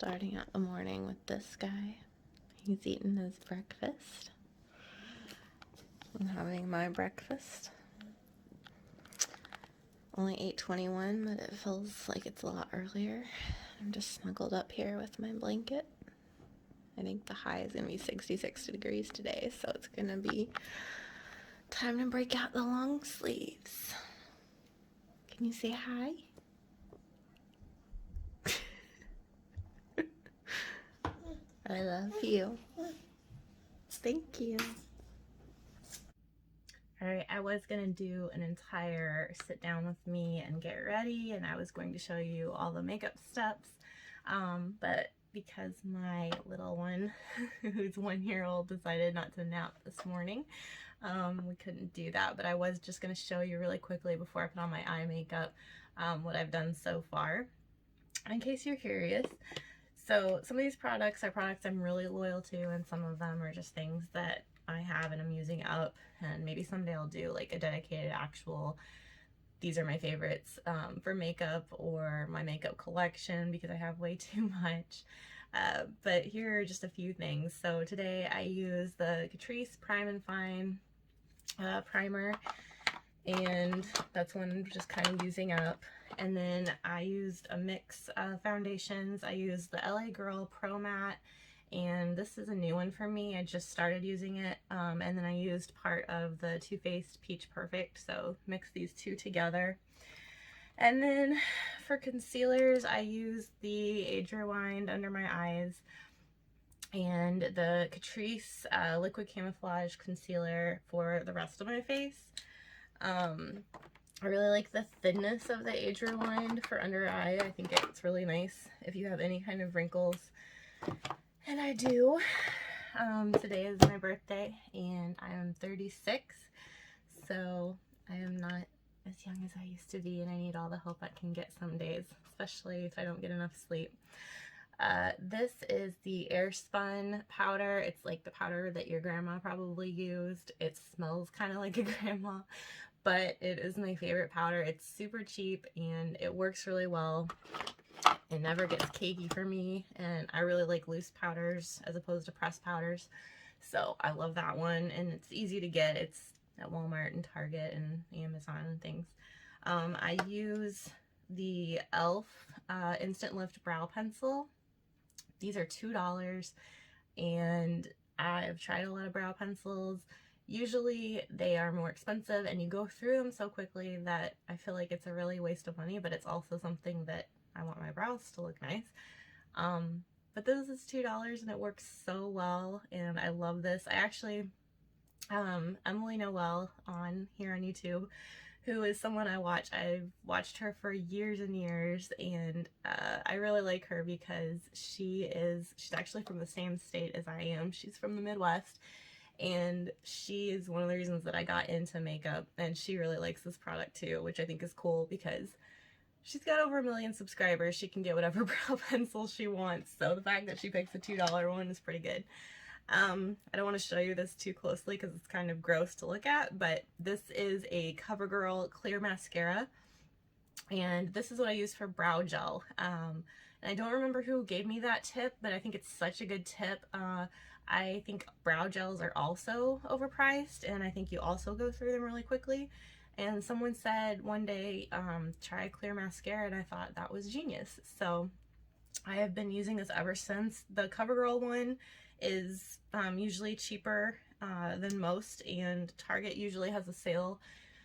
Starting out the morning with this guy. He's eating his breakfast. I'm having my breakfast. Only 8:21, but it feels like it's a lot earlier. I'm just snuggled up here with my blanket. I think the high is going to be 66 degrees today, so it's going to be time to break out the long sleeves. Can you say hi? I love you. Thank you. Alright, I was going to do an entire sit down with me and get ready, and I was going to show you all the makeup steps, but because my little one, who's 1 year old, decided not to nap this morning, we couldn't do that. But I was just going to show you really quickly before I put on my eye makeup what I've done so far, in case you're curious. So some of these products are products I'm really loyal to, and some of them are just things that I have and I'm using up, and maybe someday I'll do like a dedicated actual, these are my favorites for makeup, or my makeup collection, because I have way too much. But here are just a few things. So today I use the Catrice Prime and Fine primer, and that's one I'm just kind of using up. And then I used a mix of foundations. I used the LA Girl Pro Matte, and this is a new one for me. I just started using it, and then I used part of the Too Faced Peach Perfect, so mix these two together. And then for concealers, I used the Age Rewind under my eyes and the Catrice Liquid Camouflage Concealer for the rest of my face. I really like the thinness of the Age Rewind for under eye. I think it's really nice if you have any kind of wrinkles, and I do. Today is my birthday, and I am 36, so I am not as young as I used to be, and I need all the help I can get some days, especially if I don't get enough sleep. This is the Airspun powder. It's like the powder that your grandma probably used. It smells kind of like a grandma, but it is my favorite powder. It's super cheap and it works really well. It never gets cakey for me, and I really like loose powders as opposed to pressed powders. So I love that one, and it's easy to get. It's at Walmart and Target and Amazon and things. I use the e.l.f. Instant Lift Brow Pencil. These are $2, and I've tried a lot of brow pencils. Usually they are more expensive, and you go through them so quickly that I feel like it's a really waste of money, but it's also something that I want my brows to look nice. But this is $2 and it works so well, and I love this. I actually, Emily Noel on here on YouTube, who is someone I watch. I've watched her for years and years, and I really like her because she's actually from the same state as I am. She's from the Midwest, and she is one of the reasons that I got into makeup, and she really likes this product too, which I think is cool because she's got over 1 million subscribers. She can get whatever brow pencil she wants, so the fact that she picks a $2 one is pretty good. I don't want to show you this too closely because it's kind of gross to look at, but this is a CoverGirl Clear Mascara, and this is what I use for brow gel. And I don't remember who gave me that tip, but I think it's such a good tip. I think brow gels are also overpriced, and I think you also go through them really quickly. And someone said one day, try Clear Mascara, and I thought that was genius. So I have been using this ever since. The CoverGirl one is usually cheaper than most, and Target usually has a sale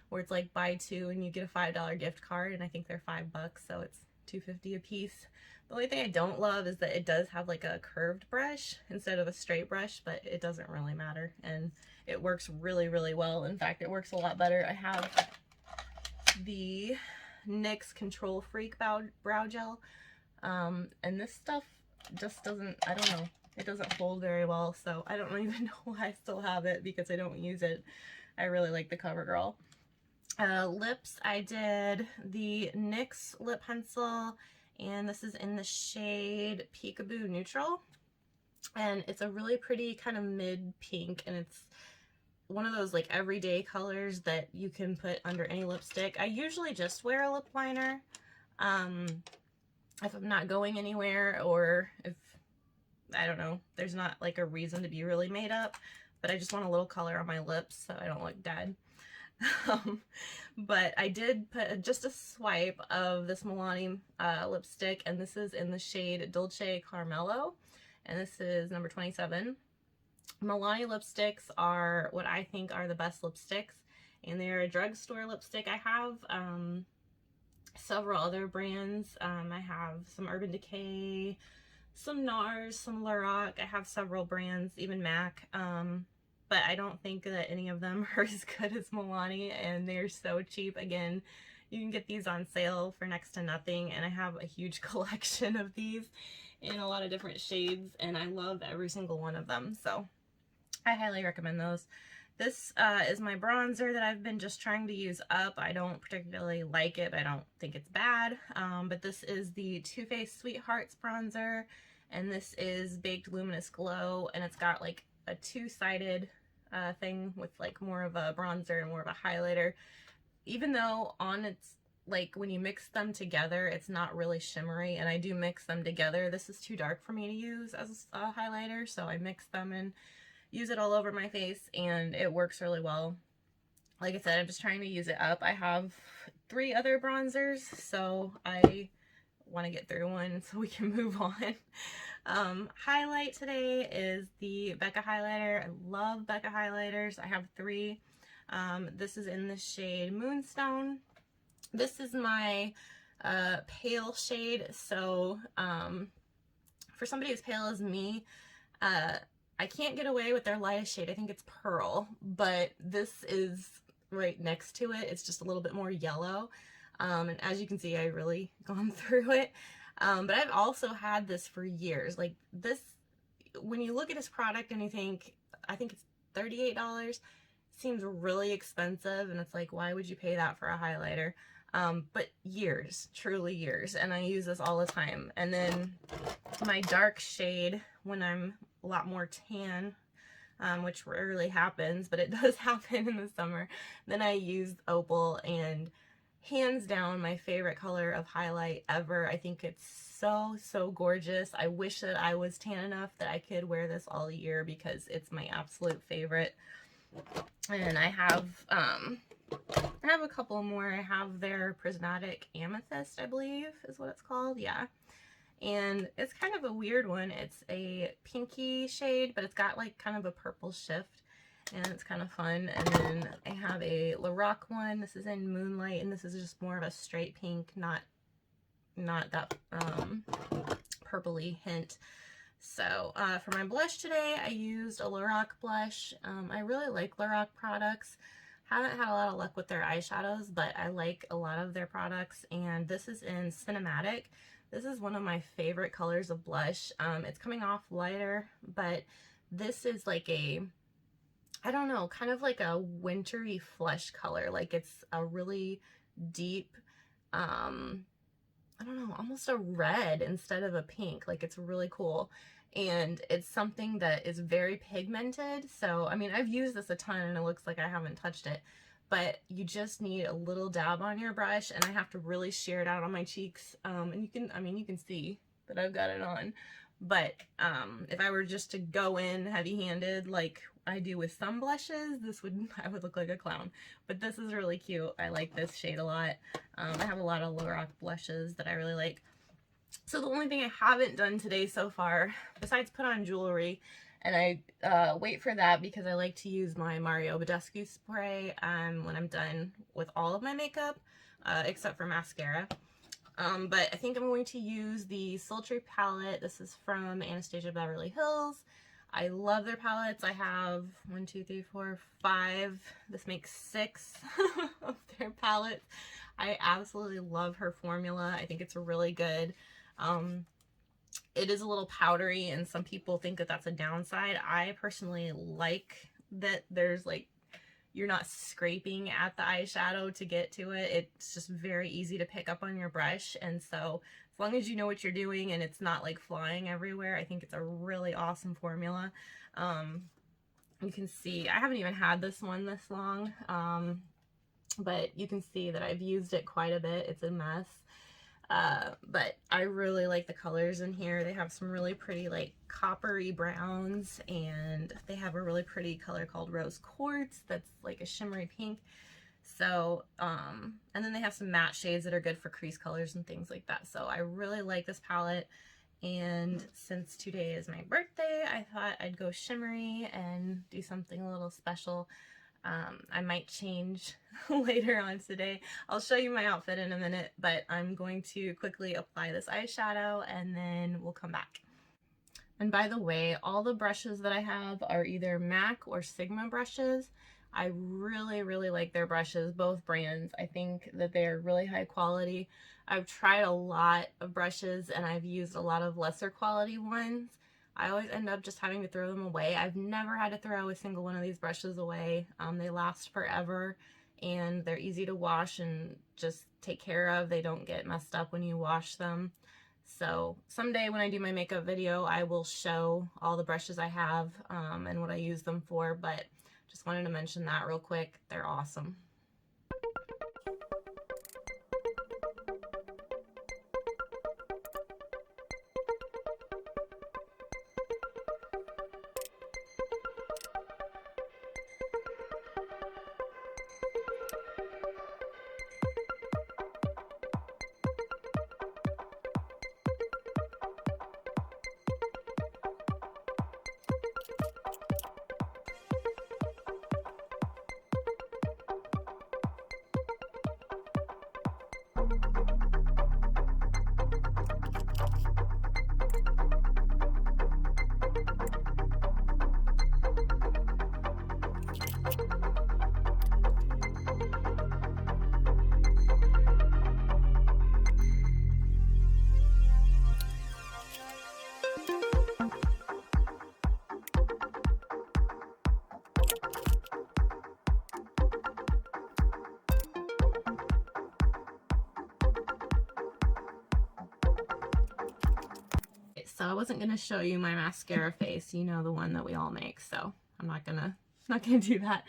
where it's like buy two and you get a $5 gift card, and I think they're $5, so it's $2.50 a piece. The only thing I don't love is that it does have like a curved brush instead of a straight brush, but it doesn't really matter, and it works really, really well. In fact, it works a lot better. I have the NYX Control Freak brow gel, and this stuff just doesn't, I don't know, it doesn't hold very well, so I don't even know why I still have it because I don't use it. I really like the CoverGirl. Lips, I did the NYX lip pencil, and this is in the shade Peekaboo Neutral, and it's a really pretty kind of mid pink, and it's one of those like everyday colors that you can put under any lipstick. I usually just wear a lip liner, if I'm not going anywhere, or if, I don't know, there's not like a reason to be really made up, but I just want a little color on my lips so I don't look dead. But I did put just a swipe of this Milani lipstick, and this is in the shade Dolce Carmelo, and this is number 27. Milani lipsticks are what I think are the best lipsticks, and they're a drugstore lipstick. I have several other brands. I have some Urban Decay, some NARS, some Lorac. I have several brands, even MAC. But I don't think that any of them are as good as Milani, and they're so cheap. Again, you can get these on sale for next to nothing, and I have a huge collection of these in a lot of different shades, and I love every single one of them, so I highly recommend those. This is my bronzer that I've been just trying to use up. I don't particularly like it, but I don't think it's bad. But this is the Too Faced Sweethearts bronzer, and this is Baked Luminous Glow, and it's got like a two-sided thing with like more of a bronzer and more of a highlighter. Even though on its, like when you mix them together, it's not really shimmery, and I do mix them together. This is too dark for me to use as a highlighter, so I mix them and use it all over my face, and it works really well. Like I said, I'm just trying to use it up. I have 3 other bronzers, so I want to get through one so we can move on. Highlight today is the Becca highlighter. I love Becca highlighters. I have 3. This is in the shade Moonstone. This is my pale shade, so for somebody as pale as me, I can't get away with their lightest shade. I think it's Pearl, but this is right next to it. It's just a little bit more yellow. And as you can see, I've really gone through it. But I've also had this for years. Like this, when you look at this product and you think, I think it's $38, seems really expensive. And it's like, why would you pay that for a highlighter? But years, truly years. And I use this all the time. And then my dark shade, when I'm a lot more tan, which rarely happens, but it does happen in the summer, then I use Opal, and hands down my favorite color of highlight ever. I think it's so gorgeous. I wish that I was tan enough that I could wear this all year because it's my absolute favorite. And I have a couple more. I have their Prismatic Amethyst, I believe is what it's called. Yeah. And it's kind of a weird one. It's a pinky shade, but it's got like kind of a purple shift, and it's kind of fun. And then I have a Lorac one. This is in Moonlight, and this is just more of a straight pink, not that purpley hint. So for my blush today, I used a Lorac blush. I really like Lorac products. Haven't had a lot of luck with their eyeshadows, but I like a lot of their products. And this is in Cinematic. This is one of my favorite colors of blush. It's coming off lighter, but this is like a, I don't know, kind of like a wintry flesh color. Like it's a really deep, I don't know, almost a red instead of a pink. Like it's really cool. And it's something that is very pigmented. So, I mean, I've used this a ton and it looks like I haven't touched it. But you just need a little dab on your brush, and I have to really shear it out on my cheeks. And you can, I mean, you can see that I've got it on. But if I were just to go in heavy-handed like I do with some blushes, I would look like a clown. But this is really cute. I like this shade a lot. I have a lot of Lorac blushes that I really like. So the only thing I haven't done today so far, besides put on jewelry, and I wait for that because I like to use my Mario Badescu spray when I'm done with all of my makeup, except for mascara. But I think I'm going to use the Sultry palette. This is from Anastasia Beverly Hills. I love their palettes. I have 1, 2, 3, 4, 5. This makes 6 of their palettes. I absolutely love her formula. I think it's really good. It is a little powdery, and some people think that that's a downside. I personally like that there's like, you're not scraping at the eyeshadow to get to it. It's just very easy to pick up on your brush, and so as long as you know what you're doing and it's not like flying everywhere, I think it's a really awesome formula. You can see, I haven't even had this one this long, but you can see that I've used it quite a bit. It's a mess. But I really like the colors in here. They have some really pretty like coppery browns, and they have a really pretty color called rose quartz that's like a shimmery pink. So, and then they have some matte shades that are good for crease colors and things like that. So I really like this palette. And since today is my birthday, I thought I'd go shimmery and do something a little special. I might change later on today. I'll show you my outfit in a minute, but I'm going to quickly apply this eyeshadow and then we'll come back. And by the way, all the brushes that I have are either MAC or Sigma brushes. I really, really like their brushes, both brands. I think that they're really high quality. I've tried a lot of brushes and I've used a lot of lesser quality ones. I always end up just having to throw them away. I've never had to throw a single one of these brushes away. They last forever and they're easy to wash and just take care of. They don't get messed up when you wash them. So someday when I do my makeup video, I will show all the brushes I have and what I use them for, but just wanted to mention that real quick. They're awesome. So I wasn't going to show you my mascara face, you know, the one that we all make, so I'm not gonna do that.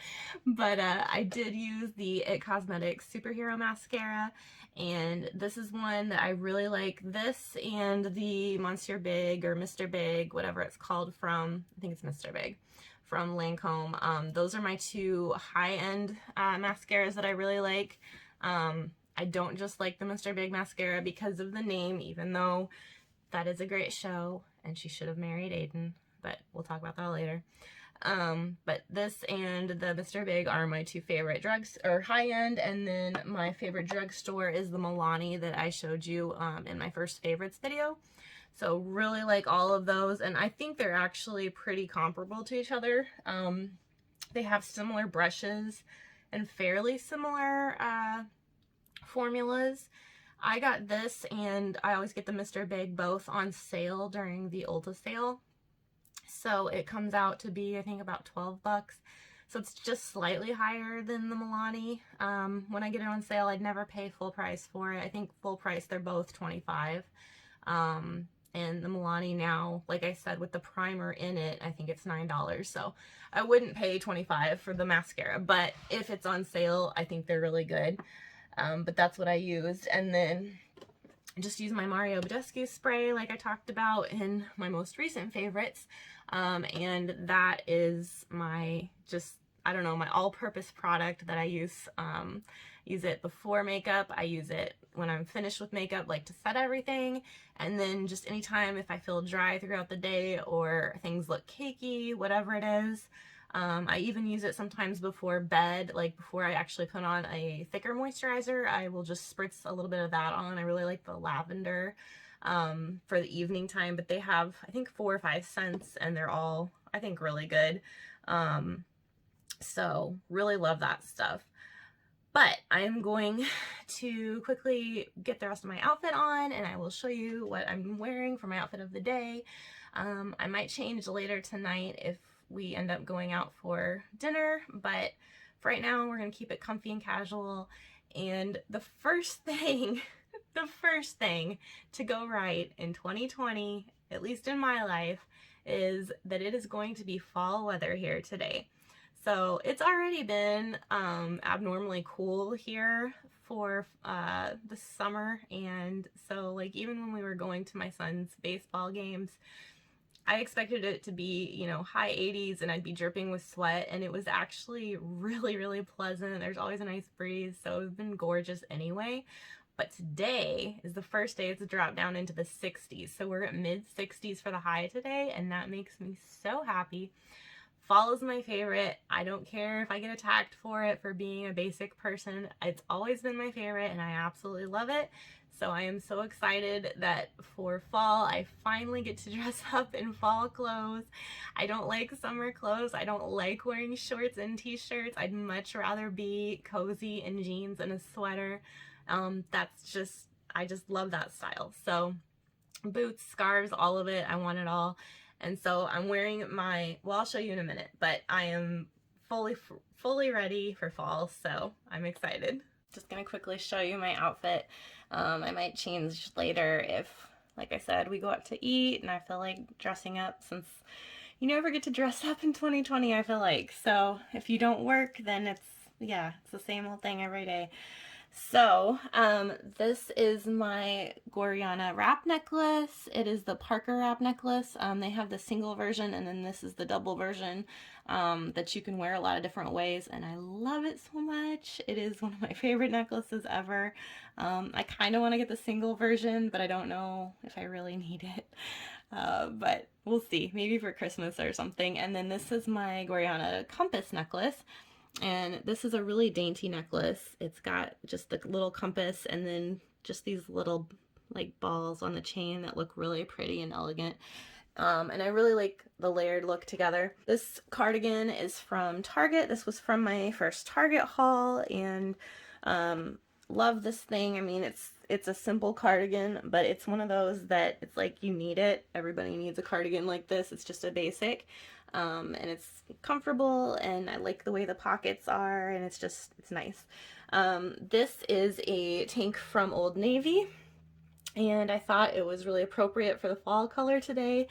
But I did use the It Cosmetics Superhero Mascara, and this is one that I really like. This and the Monsieur Big or Mr. Big, whatever it's called from, I think it's Mr. Big, from Lancome. Those are my two high-end mascaras that I really like. I don't just like the Mr. Big mascara because of the name, even though that is a great show and she should have married Aiden, but we'll talk about that later. But this and the Mr. Big are my two favorite drugs, or high-end, and then my favorite drugstore is the Milani that I showed you in my first favorites video. So really like all of those, and I think they're actually pretty comparable to each other. They have similar brushes and fairly similar formulas. I got this, and I always get the Mr. Big both on sale during the Ulta sale. So it comes out to be, I think, about 12 bucks. So it's just slightly higher than the Milani. When I get it on sale, I'd never pay full price for it. I think full price, they're both 25. And the Milani now, like I said, with the primer in it, I think it's $9. So I wouldn't pay 25 for the mascara, but if it's on sale, I think they're really good. But that's what I used. And then I just used my Mario Badescu spray like I talked about in my most recent favorites. And that is my, just, I don't know, my all-purpose product that I use. Use it before makeup. I use it when I'm finished with makeup, like to set everything. And then just anytime if I feel dry throughout the day or things look cakey, whatever it is. I even use it sometimes before bed, like before I actually put on a thicker moisturizer. I will just spritz a little bit of that on. I really like the lavender for the evening time, but they have, I think, 4 or 5 scents, and they're all, I think, really good. So really love that stuff. But I'm going to quickly get the rest of my outfit on, and I will show you what I'm wearing for my outfit of the day. I might change later tonight if we end up going out for dinner, but for right now we're going to keep it comfy and casual. And the first thing to go right in 2020, at least in my life, is that it is going to be fall weather here today. So it's already been abnormally cool here for the summer, and so like even when we were going to my son's baseball games, I expected it to be, you know, high 80s and I'd be dripping with sweat, and it was actually really, really pleasant. There's always a nice breeze, so it's been gorgeous anyway. But today is the first day it's dropped down into the 60s, so we're at mid 60s for the high today, and that makes me so happy. Fall is my favorite. I don't care if I get attacked for it for being a basic person. It's always been my favorite and I absolutely love it. So I am so excited that for fall, I finally get to dress up in fall clothes. I don't like summer clothes. I don't like wearing shorts and t-shirts. I'd much rather be cozy in jeans and a sweater. I just love that style. So boots, scarves, all of it. I want it all. And so I'm wearing my, well, I'll show you in a minute, but I am fully ready for fall, so I'm excited. Just gonna quickly show you my outfit. I might change later if, like I said, we go out to eat and I feel like dressing up, since you never get to dress up in 2020, I feel like. So if you don't work, then it's the same old thing every day. So, this is my Gorjana wrap necklace. It is the Parker wrap necklace. They have the single version, and then this is the double version that you can wear a lot of different ways, and I love it so much. It is one of my favorite necklaces ever. I kind of want to get the single version, but I don't know if I really need it. But we'll see. Maybe for Christmas or something. And then this is my Gorjana compass necklace. And this is a really dainty necklace. It's got just the little compass and then just these little like balls on the chain that look really pretty and elegant. And I really like the layered look together. This cardigan is from Target. This was from my first Target haul, and love this thing. I mean, it's a simple cardigan, but it's one of those that it's like you need it. Everybody needs a cardigan like this. It's just a basic. And it's comfortable, and I like the way the pockets are, and it's nice. This is a tank from Old Navy, and I thought it was really appropriate for the fall color today,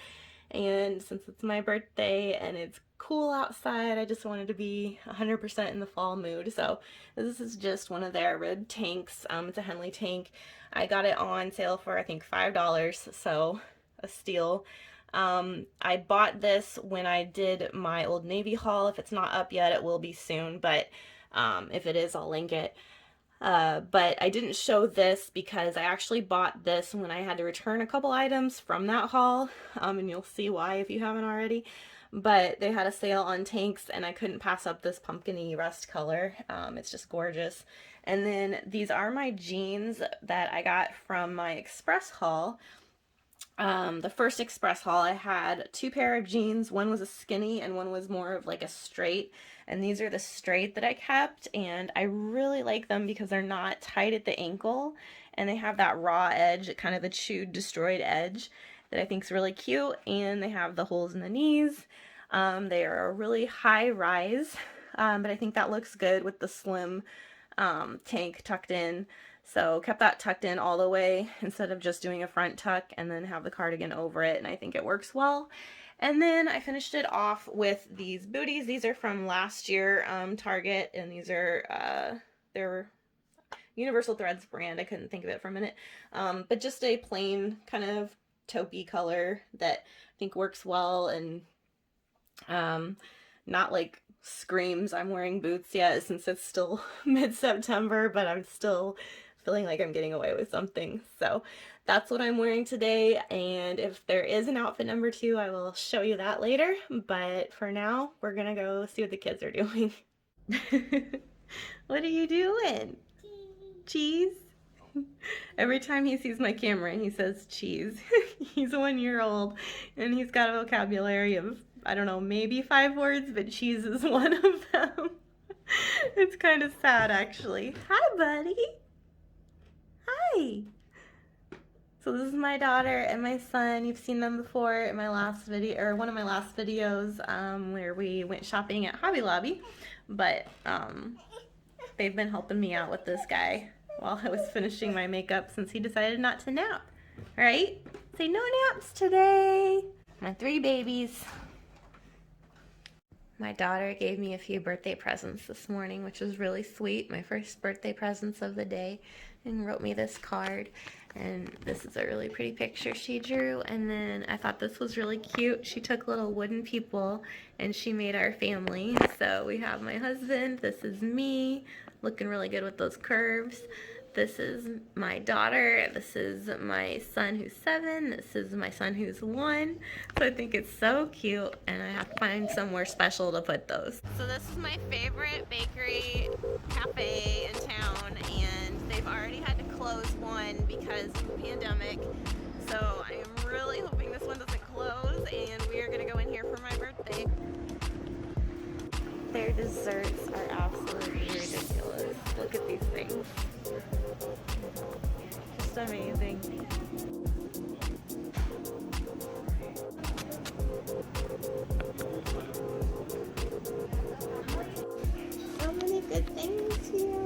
and since it's my birthday and it's cool outside, I just wanted to be 100% in the fall mood. So this is just one of their ribbed tanks. It's a Henley tank. I got it on sale for I think $5, so a steal. I bought this when I did my Old Navy haul. If it's not up yet, it will be soon, but if it is, I'll link it. But I didn't show this because I actually bought this when I had to return a couple items from that haul, and you'll see why if you haven't already. But they had a sale on tanks, and I couldn't pass up this pumpkin-y rust color. It's just gorgeous. And then these are my jeans that I got from my Express haul. The first Express haul, I had two pair of jeans. One was a skinny and one was more of like a straight, and these are the straight that I kept, and I really like them because they're not tight at the ankle and they have that raw edge, kind of a chewed, destroyed edge that I think is really cute, and they have the holes in the knees. They are a really high rise, but I think that looks good with the slim tank tucked in. So kept that tucked in all the way instead of just doing a front tuck and then have the cardigan over it, and I think it works well. And then I finished it off with these booties. These are from last year, Target, and these are they're Universal Threads brand. I couldn't think of it for a minute, but just a plain kind of taupey color that I think works well, and not like screams I'm wearing boots yet since it's still mid-September, but I'm still feeling like I'm getting away with something. So that's what I'm wearing today, and if there is an outfit number 2, I will show you that later, but for now we're gonna go see what the kids are doing. What are you doing? Cheese? Every time he sees my camera he says cheese. He's 1 year old and he's got a vocabulary of, I don't know, maybe 5 words, but cheese is one of them. It's kind of sad, actually. Hi, buddy. Hi. So this is my daughter and my son. You've seen them before in my last video, or one of my last videos, where we went shopping at Hobby Lobby. But they've been helping me out with this guy while I was finishing my makeup since he decided not to nap. Right? Say no naps today. My 3 babies. My daughter gave me a few birthday presents this morning, which was really sweet. My first birthday presents of the day, and wrote me this card. And this is a really pretty picture she drew. And then I thought this was really cute. She took little wooden people and she made our family. So we have my husband, this is me, looking really good with those curves. This is my daughter, this is my son who's 7, this is my son who's 1. So I think it's so cute, and I have to find somewhere special to put those. So this is my favorite bakery cafe in town, and they've already had to close one because of the pandemic. So I am really hoping this one doesn't close, and we are gonna go in here for my birthday. Their desserts are absolutely ridiculous. Look at these things. Just amazing. So many good things here.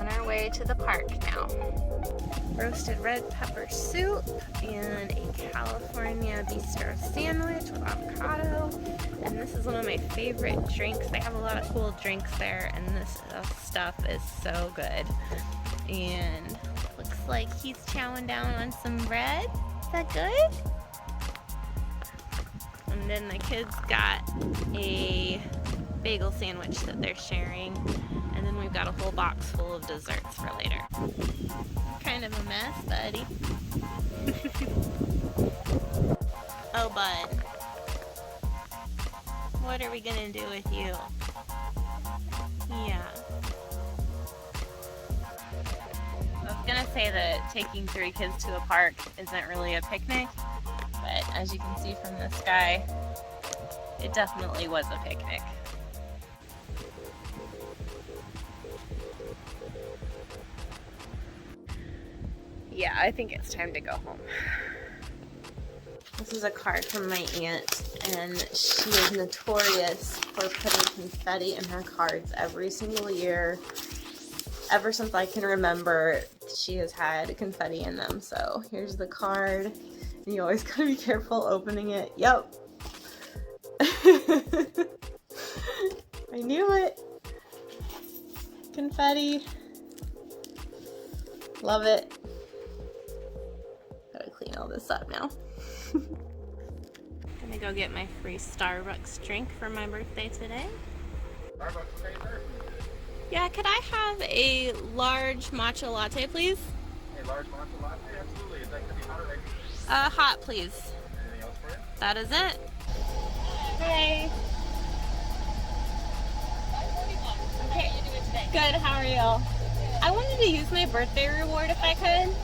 On our way to the park now. Roasted red pepper soup and a California bistro sandwich with avocado. And this is one of my favorite drinks. They have a lot of cool drinks there, and this stuff is so good. And looks like he's chowing down on some bread. Is that good? And then the kids got a bagel sandwich that they're sharing. And then we've got a whole box full of desserts for later. Kind of a mess, buddy. Oh, bud. What are we gonna do with you? Yeah. I was gonna say that taking 3 kids to a park isn't really a picnic, but as you can see from the sky, it definitely was a picnic. Yeah, I think it's time to go home. This is a card from my aunt, and she is notorious for putting confetti in her cards every single year. Ever since I can remember, she has had confetti in them. So here's the card, and you always gotta be careful opening it. Yep. I knew it. Confetti. Love it. Gotta clean all this up now. Gonna go get my free Starbucks drink for my birthday today. Starbucks favor? Yeah, could I have a large matcha latte, please? A large matcha latte? Absolutely. Is that going to be hot or ice? Hot, please. Anything else for you? That is it. Hey. Okay. How are you doing today? Good, how are you? I wanted to use my birthday reward if I could.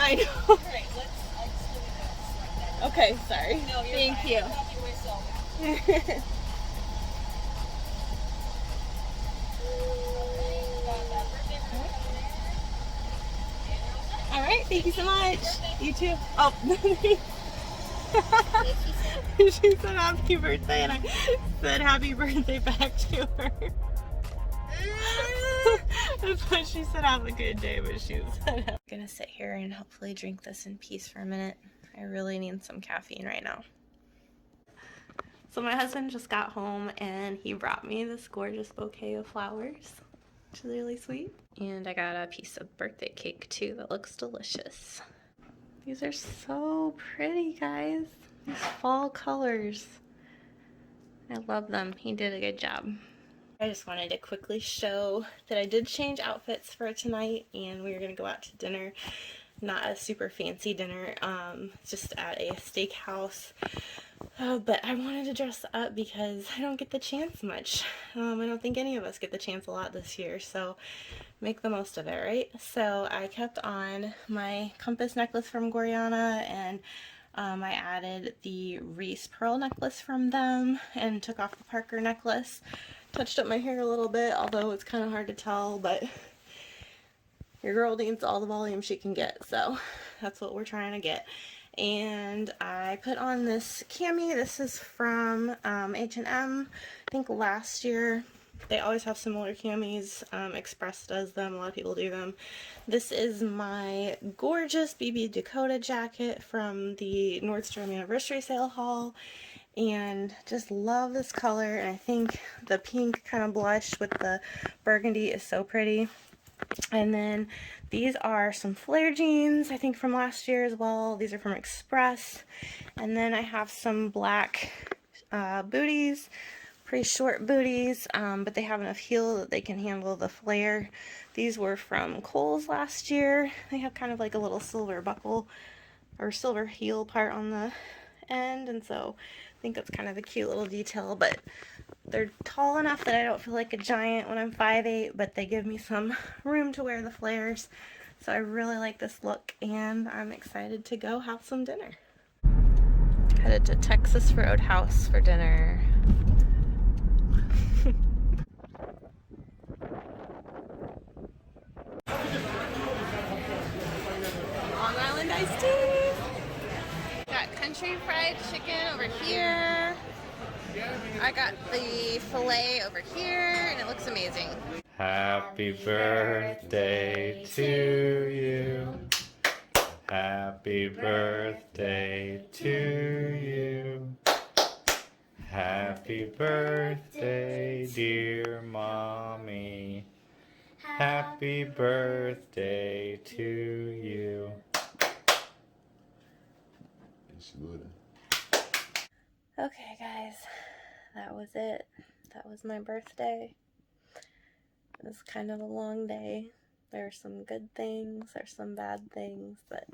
I know. Alright, let's just look at this like that. Okay, sorry. No, you're Thank fine. you. I'm helping myself. Got that birthday room coming in. And you're all set. All right, thank you so much. Birthday. You too. Oh, she said happy birthday, and I said happy birthday back to her. I thought she said have a good day, but she said I'm gonna sit here and hopefully drink this in peace for a minute. I really need some caffeine right now. So my husband just got home and he brought me this gorgeous bouquet of flowers, which is really sweet. And I got a piece of birthday cake too that looks delicious. These are so pretty, guys. These fall colors. I love them. He did a good job. I just wanted to quickly show that I did change outfits for tonight, and we are going to go out to dinner. Not a super fancy dinner, just at a steakhouse. But I wanted to dress up because I don't get the chance much. I don't think any of us get the chance a lot this year, so make the most of it, right? So I kept on my compass necklace from Gorjana, and I added the Reese pearl necklace from them and took off the Parker necklace. Touched up my hair a little bit, although it's kind of hard to tell, but your girl needs all the volume she can get, so that's what we're trying to get. And I put on this cami. This is from H&M. I think last year. They always have similar camis. Express does them. A lot of people do them. This is my gorgeous BB Dakota jacket from the Nordstrom Anniversary Sale haul. And just love this color. And I think the pink kind of blush with the burgundy is so pretty. And then these are some flare jeans, I think from last year as well. These are from Express. And then I have some black booties, pretty short booties, but they have enough heel that they can handle the flare. These were from Kohl's last year. They have kind of like a little silver buckle or silver heel part on the end, and so I think that's kind of a cute little detail, but they're tall enough that I don't feel like a giant when I'm 5'8", but they give me some room to wear the flares. So I really like this look, and I'm excited to go have some dinner. Headed to Texas Roadhouse for dinner. Long Island iced tea. Got country fried chicken over here. I got the filet over here, and it looks amazing. Happy birthday to you. Happy birthday to you. Happy birthday, dear mommy. Happy birthday to you. Okay, guys, that was it. That was my birthday. It was kind of a long day. There are some good things, there's some bad things that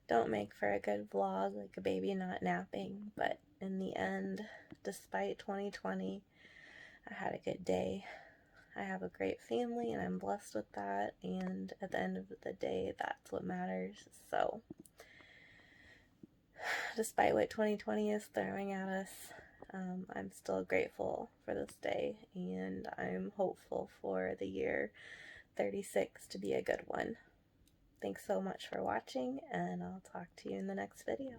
don't make for a good vlog, like a baby not napping, but in the end, despite 2020, I had a good day. I have a great family and I'm blessed with that, and at the end of the day, that's what matters. So despite what 2020 is throwing at us, I'm still grateful for this day, and I'm hopeful for the year 36 to be a good one. Thanks so much for watching, and I'll talk to you in the next video.